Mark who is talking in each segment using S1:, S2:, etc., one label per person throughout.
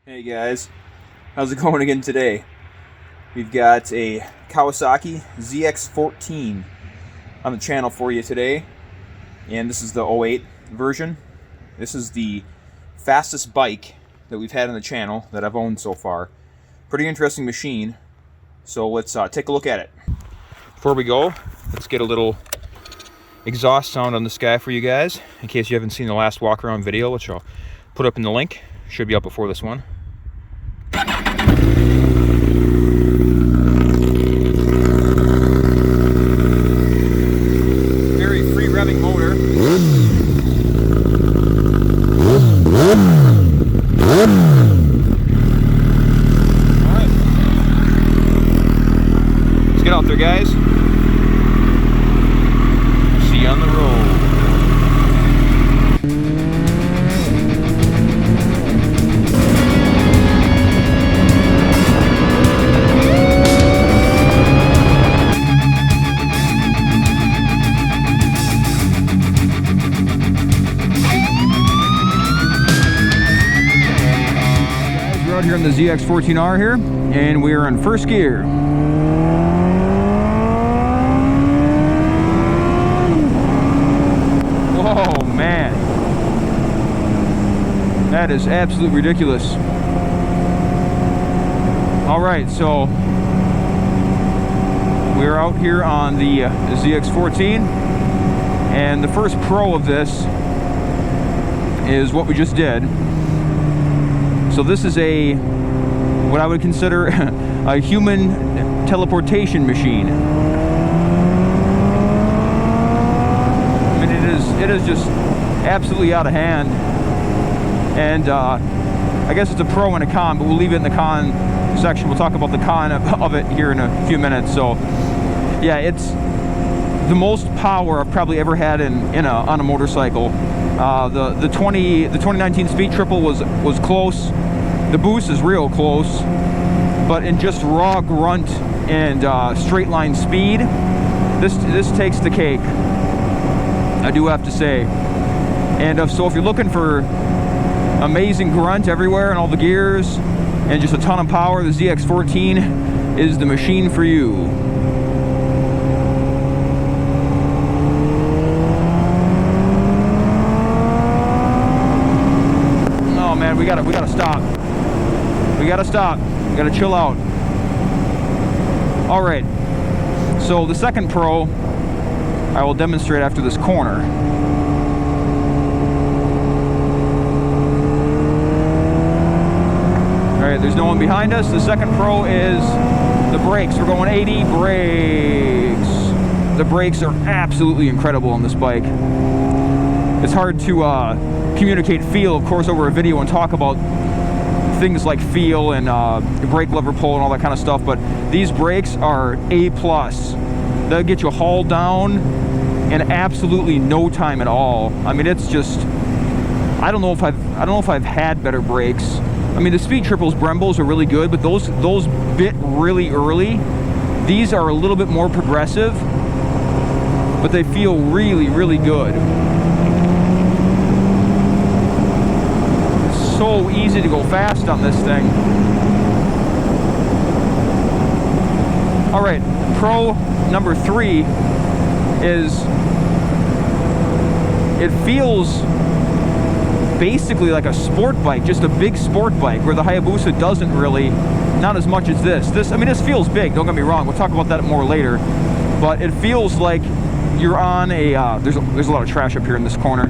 S1: Hey guys, how's it going again today? We've got a Kawasaki ZX14 on the channel for you today, and this is the 08 version. This is the fastest bike that we've had on the channel that I've owned so far. Pretty interesting machine, so let's take a look at it. Before we go, let's get a little exhaust sound on this guy for you guys, in case you haven't seen the last walk-around video, which I'll put up in the link. Should be up before this one. Very free revving motor. Alright. Let's get out there, guys. See you on the road. We're out here on the ZX14R here, and we are in first gear. Whoa, man. That is absolutely ridiculous. Alright, so we're out here on the ZX14, and the first pro of this is what we just did. So this is what I would consider a human teleportation machine. I mean, it is just absolutely out of hand. And I guess it's a pro and a con, but we'll leave it in the con section. We'll talk about the con of it here in a few minutes. So yeah, it's the most power I've probably ever had on a motorcycle. The 2019 Speed Triple was close. The Boost is real close, but in just raw grunt and straight line speed, this takes the cake, I do have to say. And so if you're looking for amazing grunt everywhere and all the gears and just a ton of power, the ZX14 is the machine for you. Oh man, we gotta stop. We gotta stop. We gotta chill out. Alright, so the second pro I will demonstrate after this corner. Alright, there's no one behind us. The second pro is the brakes. We're going 80 brakes. The brakes are absolutely incredible on this bike. It's hard to communicate feel, of course, over a video and talk about things like feel and brake lever pull and all that kind of stuff, but these brakes are A+. They'll get you hauled down in absolutely no time at all. I mean, it's just, I don't know if I've had better brakes. I mean, the Speed Triples Brembos are really good, but those bit really early. These are a little bit more progressive, but they feel really, really good. So easy to go fast on this thing. Alright, pro number 3 is it feels basically like a sport bike, just a big sport bike, where the Hayabusa doesn't really, not as much as this. I mean, this feels big, don't get me wrong, we'll talk about that more later, but it feels like you're on a, there's a lot of trash up here in this corner.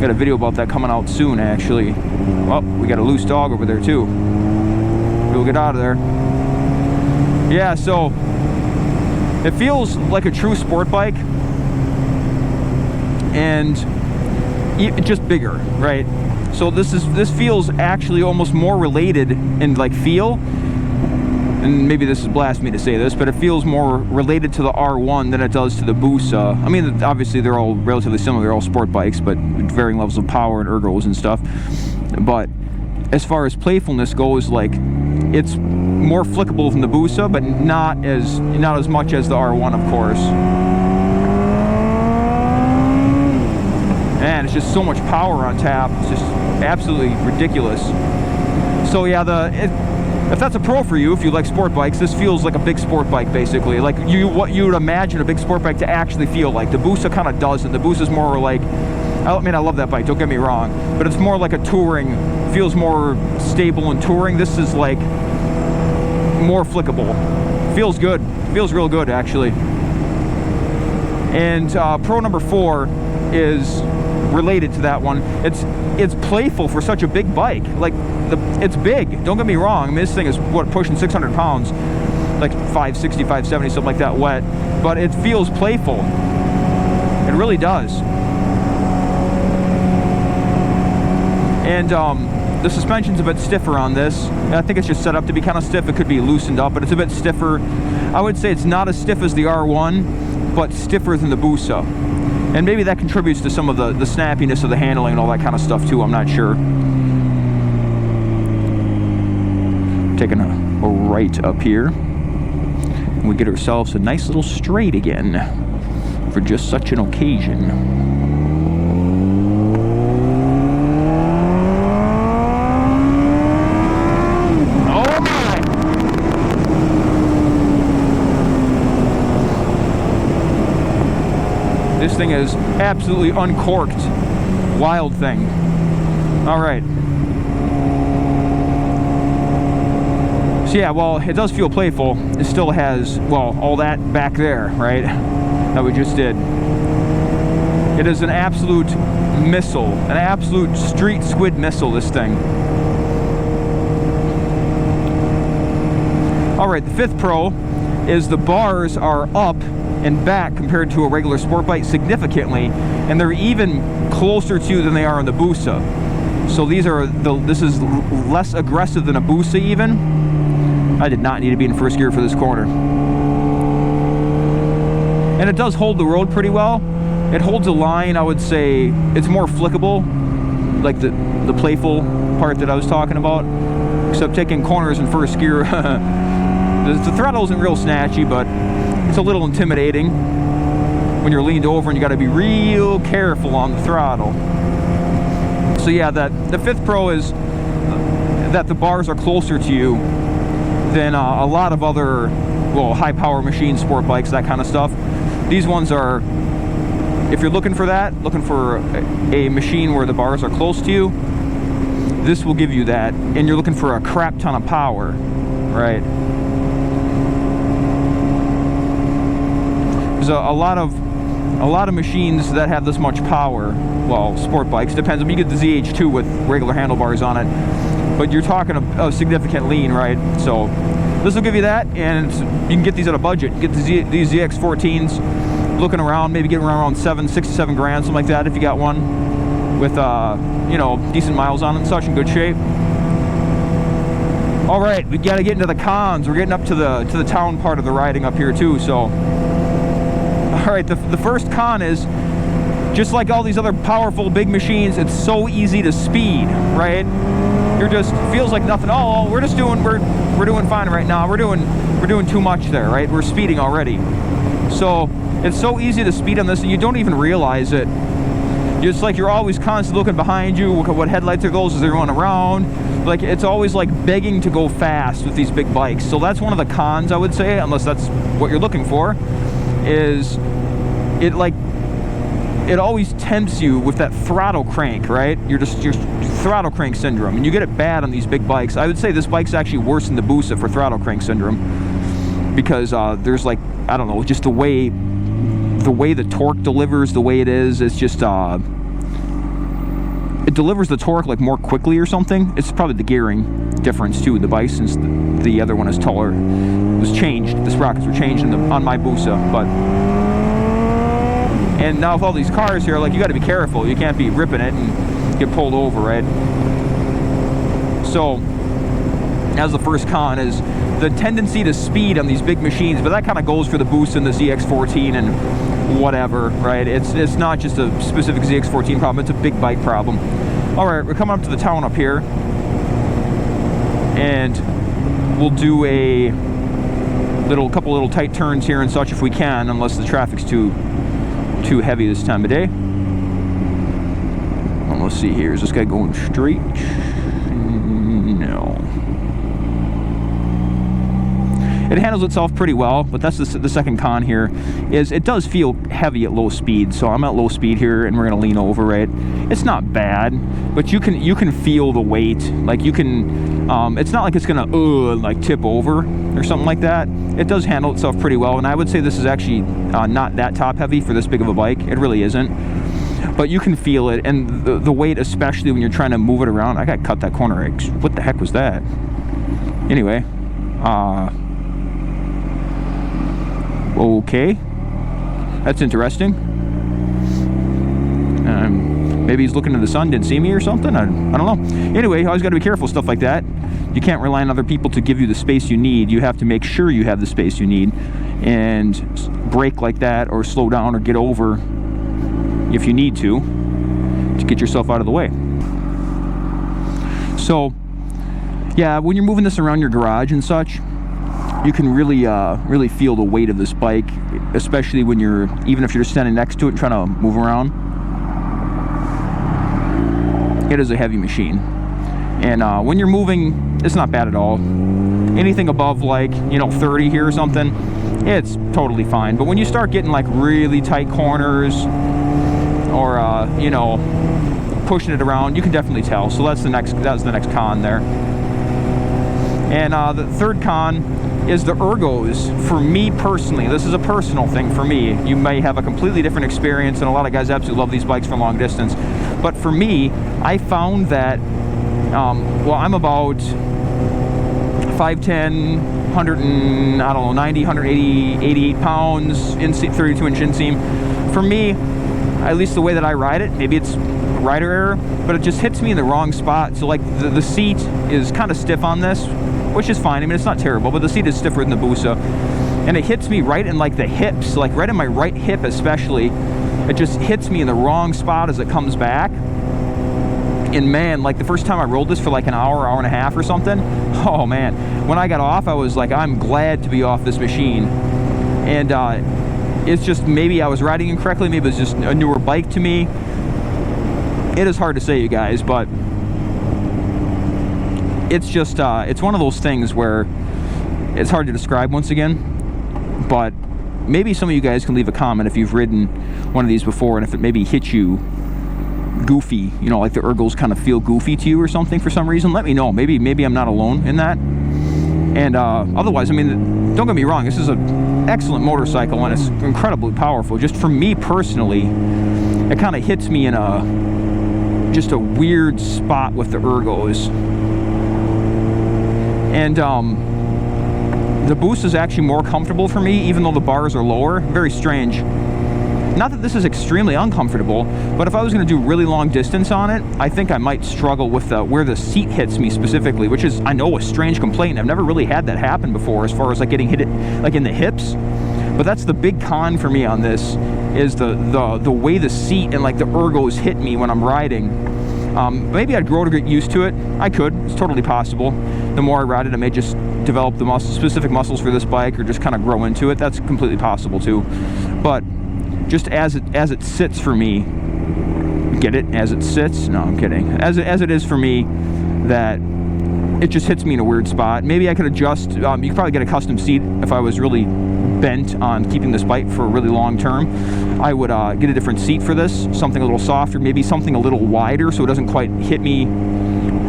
S1: Got a video about that coming out soon, actually. Oh, we got a loose dog over there too. We'll get out of there. Yeah, so it feels like a true sport bike, and just bigger, right? So this feels actually almost more related in like feel, and maybe this is blasphemy to say this, but it feels more related to the R1 than it does to the Busa. I mean, obviously they're all relatively similar, they're all sport bikes, but varying levels of power and ergos and stuff. But as far as playfulness goes, like, it's more flickable than the Busa, but not as much as the R1, of course. And it's just so much power on tap. It's just absolutely ridiculous. So yeah, if that's a pro for you, if you like sport bikes, this feels like a big sport bike basically. Like what you would imagine a big sport bike to actually feel like. The Busa kind of doesn't. The Busa is more like, I mean, I love that bike, don't get me wrong, but it's more like a touring, feels more stable and touring. This is like more flickable. Feels good. Feels real good actually. And pro number 4 is related to that one. It's playful for such a big bike. Like it's big, don't get me wrong. I mean, this thing is what, pushing 600 pounds, like 560, 570, something like that wet, but it feels playful. It really does. And the suspension's a bit stiffer on this. I think it's just set up to be kind of stiff. It could be loosened up, but it's a bit stiffer. I would say it's not as stiff as the R1, but stiffer than the Busa. And maybe that contributes to some of the snappiness of the handling and all that kind of stuff too, I'm not sure. Taking a right up here. And we get ourselves a nice little straight again for just such an occasion. This thing is absolutely uncorked. Wild thing. All right. So yeah, well, it does feel playful. It still has, well, all that back there, right? That we just did. It is an absolute missile. An absolute street squid missile, this thing. All right, the 5th pro is the bars are up and back compared to a regular sport bike significantly, and they're even closer to you than they are on the Busa. So this is less aggressive than a Busa even. I did not need to be in first gear for this corner. And it does hold the road pretty well. It holds a line, I would say. It's more flickable, like the playful part that I was talking about, except taking corners in first gear. The throttle isn't real snatchy, but it's a little intimidating when you're leaned over and you got to be real careful on the throttle. So yeah, the 5th pro is that the bars are closer to you than a lot of other, well, high power machine sport bikes, that kind of stuff. These ones are, if you're looking for that, looking for a machine where the bars are close to you, this will give you that. And you're looking for a crap ton of power, right? There's a lot of machines that have this much power. Well, sport bikes, depends. I mean, you get the ZH2 with regular handlebars on it, but you're talking a significant lean, right? So this will give you that, and you can get these at a budget. Get these ZX14s, looking around, maybe getting around 6 to 7 grand, something like that, if you got one with you know, decent miles on it and such, in good shape. All right, we got to get into the cons. We're getting up to the town part of the riding up here too. So, all right, the first con is, just like all these other powerful big machines, it's so easy to speed, right? You're just, feels like nothing. Oh, we're doing fine right now. We're doing too much there, right? We're speeding already. So it's so easy to speed on this, and you don't even realize it. It's like you're always constantly looking behind you. What headlights are those? Is there one around? Like, it's always like begging to go fast with these big bikes. So that's one of the cons, I would say, unless that's what you're looking for, is it always tempts you with that throttle crank, right? Your throttle crank syndrome, and you get it bad on these big bikes. I would say this bike's actually worse than the Busa for throttle crank syndrome, because there's, like, I don't know, just the way the torque delivers, the way it is, it's just it delivers the torque like more quickly or something. It's probably the gearing difference too. The bike, since the other one is taller, was changed. The sprockets were changed on my Busa, but. And now with all these cars here, like, you got to be careful. You can't be ripping it and get pulled over, right? So, as the first con is the tendency to speed on these big machines, but that kind of goes for the Busa and the ZX14 and whatever, right? It's not just a specific ZX14 problem, it's a big bike problem. All right, we're coming up to the town up here, and we'll do a couple little tight turns here and such if we can, unless the traffic's too heavy this time of day. Well, let's see here. Is this guy going straight? No. It handles itself pretty well, but that's the second con here, is it does feel heavy at low speed. So I'm at low speed here, and we're gonna lean over, right? It's not bad, but you can feel the weight. Like you can, it's not like it's gonna like tip over or something like that. It does handle itself pretty well, and I would say this is actually not that top heavy for this big of a bike. It really isn't, but you can feel it, and the weight, especially when you're trying to move it around. I got cut that corner. What the heck was that? Anyway, okay, that's interesting. Maybe he's looking to the sun, didn't see me or something. I don't know. Anyway, you always got to be careful, stuff like that. You can't rely on other people to give you the space you need. You have to make sure you have the space you need, and brake like that, or slow down, or get over if you need to get yourself out of the way. So yeah, when you're moving this around your garage and such, you can really feel the weight of this bike, especially when even if you're standing next to it and trying to move around. It is a heavy machine, and when you're moving, it's not bad at all. Anything above, like, 30 here or something, it's totally fine. But when you start getting like really tight corners, or pushing it around, you can definitely tell. So that's the next con there. And the third con is the ergos. For me personally, this is a personal thing for me. You may have a completely different experience, and a lot of guys absolutely love these bikes for long distance. But for me, I found that, well, I'm about 5'10", 90, 180, 88 pounds, 32-inch inseam. For me, at least the way that I ride it, maybe it's rider error, but it just hits me in the wrong spot. So like the seat is kind of stiff on this, which is fine. I mean, it's not terrible, but the seat is stiffer than the Busa, and it hits me right in like the hips, like right in my right hip especially. It just hits me in the wrong spot as it comes back. And man, like the first time I rode this for like an hour and a half or something, oh man, when I got off, I was like, I'm glad to be off this machine. And it's just, maybe I was riding incorrectly, maybe it was just a newer bike to me. It is hard to say, you guys, but it's just, it's one of those things where it's hard to describe once again. But maybe some of you guys can leave a comment if you've ridden one of these before, and if it maybe hit you goofy, like the ergos kind of feel goofy to you or something for some reason. Let me know. Maybe I'm not alone in that. And otherwise, I mean, don't get me wrong, this is an excellent motorcycle, and it's incredibly powerful. Just for me personally, it kind of hits me in just a weird spot with the ergos. And the boost is actually more comfortable for me, even though the bars are lower. Very strange. Not that this is extremely uncomfortable, but if I was going to do really long distance on it, I think I might struggle with where the seat hits me specifically, which is, I know, a strange complaint. I've never really had that happen before, as far as like getting hit like in the hips. But that's the big con for me on this, is the way the seat and like the ergos hit me when I'm riding. Maybe I'd grow to get used to it. I could. It's totally possible. The more I ride it, I may just develop the specific muscles for this bike, or just kind of grow into it. That's completely possible too. But just as it sits for me, get it? As it sits? No, I'm kidding. As it is for me, that it just hits me in a weird spot. Maybe I could adjust. You could probably get a custom seat if I was really bent on keeping this bike for a really long term. I would get a different seat for this, something a little softer, maybe something a little wider so it doesn't quite hit me,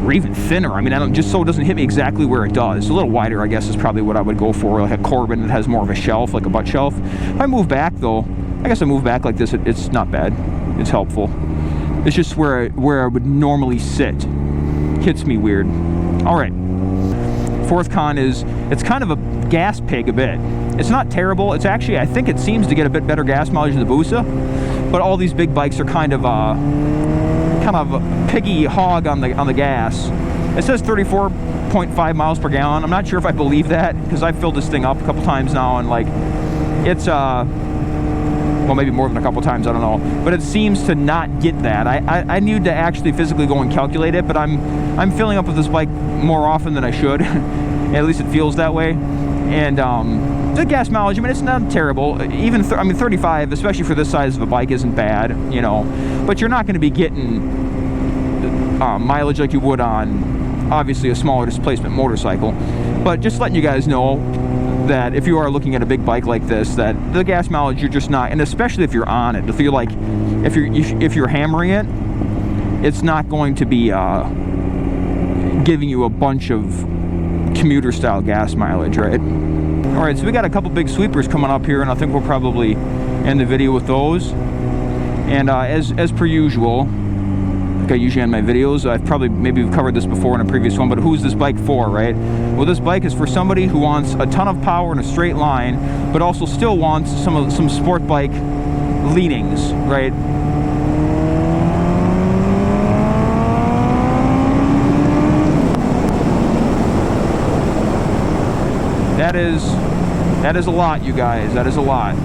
S1: or even thinner. I mean, just so it doesn't hit me exactly where it does. A little wider, I guess, is probably what I would go for, like a Corbin that has more of a shelf, like a butt shelf. If I move back though, I guess I move back like this, it's not bad. It's helpful. It's just where I would normally sit hits me weird. All right. Fourth con is, it's kind of a gas pig a bit. It's not terrible. It's actually, I think it seems to get a bit better gas mileage than the Busa, but all these big bikes are kind of a piggy hog on the gas. It says 34.5 miles per gallon. I'm not sure if I believe that, because I've filled this thing up a couple times now, and like, it's well, maybe more than a couple times, I don't know, but it seems to not get that. I need to actually physically go and calculate it, but I'm filling up with this bike more often than I should. At least it feels that way. And the gas mileage, I mean, it's not terrible. Even 35, especially for this size of a bike, isn't bad, but you're not going to be getting mileage like you would on obviously a smaller displacement motorcycle. But just letting you guys know, that if you are looking at a big bike like this, that the gas mileage you're just not, and especially if you're on it, if you're like, if you're hammering it, it's not going to be giving you a bunch of commuter style gas mileage, right? All right, so we got a couple big sweepers coming up here, and I think we'll probably end the video with those. And as per usual, like I usually end my videos, I've probably, maybe we've covered this before in a previous one, but who's this bike for, right? Well, this bike is for somebody who wants a ton of power in a straight line, but also still wants some sport bike leanings, right? That is a lot, you guys. That is a lot.